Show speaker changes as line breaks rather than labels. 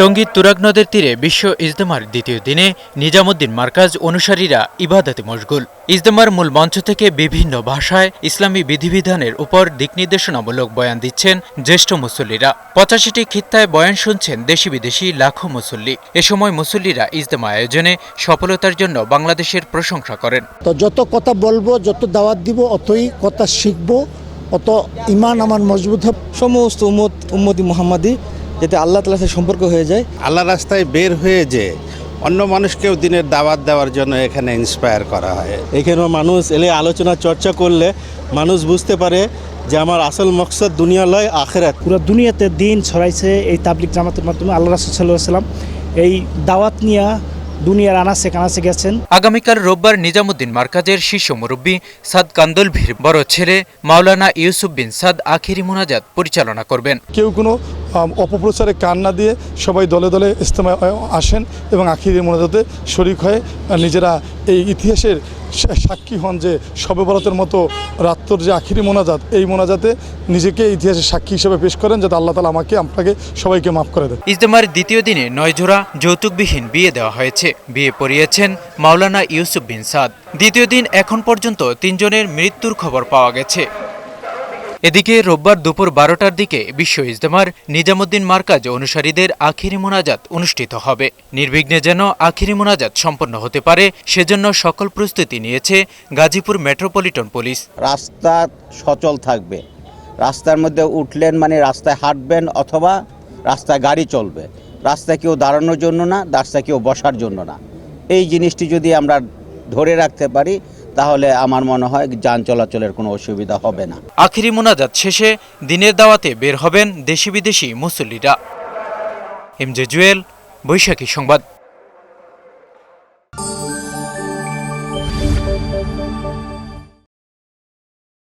টঙ্গীর তুরাগ নদের তীরে বিশ্ব ইজতেমার দ্বিতীয় দিনে নিজামুদ্দিন মার্কাজ অনুসারীরা ইবাদতে মশগুল। ইজতেমার মূল মঞ্চ থেকে বিভিন্ন ভাষায় ইসলামী বিধিবিধানের উপর দিকনির্দেশনামূলক বয়ান দিচ্ছেন জ্যেষ্ঠ মুসল্লিরা। 85টি খিত্তায় বয়ান শুনছেন দেশি বিদেশি লাখো মুসল্লি। এ সময় মুসল্লিরা ইজতেমা আয়োজনে সফলতার জন্য বাংলাদেশের প্রশংসা করেন।
তো যত কথা বলবো, যত দাওয়াত দিব, অতই কথা শিখবো, অত ইমান আমার মজবুত হবে।
সমস্ত উম্মতি মুহাম্মাদি যাতে আল্লাহ তাআলার সাথে সম্পর্ক হয়ে যায়।
আল্লাহ রাস্তায় বের হয়ে যে অন্য মানুষকেও দিনের দাওয়াত দেওয়ার জন্য এখানে ইন্সপায়ার করা হয়।
এখানে মানুষ এলে আলোচনা চর্চা করলে মানুষ বুঝতে পারে যে আমার আসল মকসদ দুনিয়া লয় আখিরাত।
পুরো দুনিয়াতে দিন ছড়াইছে এই তাবলিগ জামাতের মাধ্যমে। আল্লাহ রাসূল সাল্লাল্লাহু আলাইহি ওয়াসাল্লাম এই দাওয়াত নিয়ে দুনিয়ার আনাচে কানাচে গেছেন।
আগামীকাল রোববার নিজামুদ্দিন মার্কাজের শীর্ষ মুরব্বী সাদ কান্দলভির বড় ছেলে মাওলানা ইউসুফ বিন সাদ আখিরি মোনাজাত পরিচালনা করবেন।
কেউ কোনো অপপ্রচারে কান না দিয়ে সবাই দলে দলে ইজতেমায় আসেন এবং আখিরি মোনাজাতে শরীক হয়ে নিজেরা এই ইতিহাসের সাক্ষী হন যে শবে বরাতের মতো রাত্রর যে আখিরি মোনাজাত, এই মোনাজাতে নিজেকে ইতিহাসের সাক্ষী হিসেবে পেশ করেন, যাতে আল্লাহ তাআলা আমাকে আপনাকে সবাইকে মাফ করে দেন।
ইজতেমার দ্বিতীয় দিনে 9 জোড়া যৌতুকবিহীন বিয়ে দেওয়া হয়েছে। বিয়ে পড়িয়েছেন মাওলানা ইউসুফ বিন সাদ। দ্বিতীয় দিন এখন পর্যন্ত 3 জনের মৃত্যুর খবর পাওয়া গেছে। এদিকে রোববার দুপুর 12টার দিকে বিশ্ব ইজতেমার নিজামুদ্দিন মার্কাজ অনুসারীদের আখিরি মোনাজাত অনুষ্ঠিত হবে। নির্বিঘ্নে যেন আখিরি মোনাজাত সম্পন্ন হতে পারে সেজন্য সকল প্রস্তুতি নিয়েছে গাজীপুর মেট্রোপলিটন পুলিশ।
রাস্তা সচল থাকবে, রাস্তার মধ্যে উঠলেন মানে রাস্তায় হাঁটবেন অথবা রাস্তায় গাড়ি চলবে। রাস্তায় কেউ দাঁড়ানোর জন্য না, রাস্তায় কেউ বসার জন্য না। এই জিনিসটি যদি আমরা ধরে রাখতে পারি তাহলে আমার মনে হয় যান চলাচলের কোনো অসুবিধা হবে না।
আখিরি মোনাজাত শেষে দিনের দাওয়াতে বের হবেন দেশি বিদেশি মুসল্লিরা। এমজে জুয়েল, বৈশাখী সংবাদ।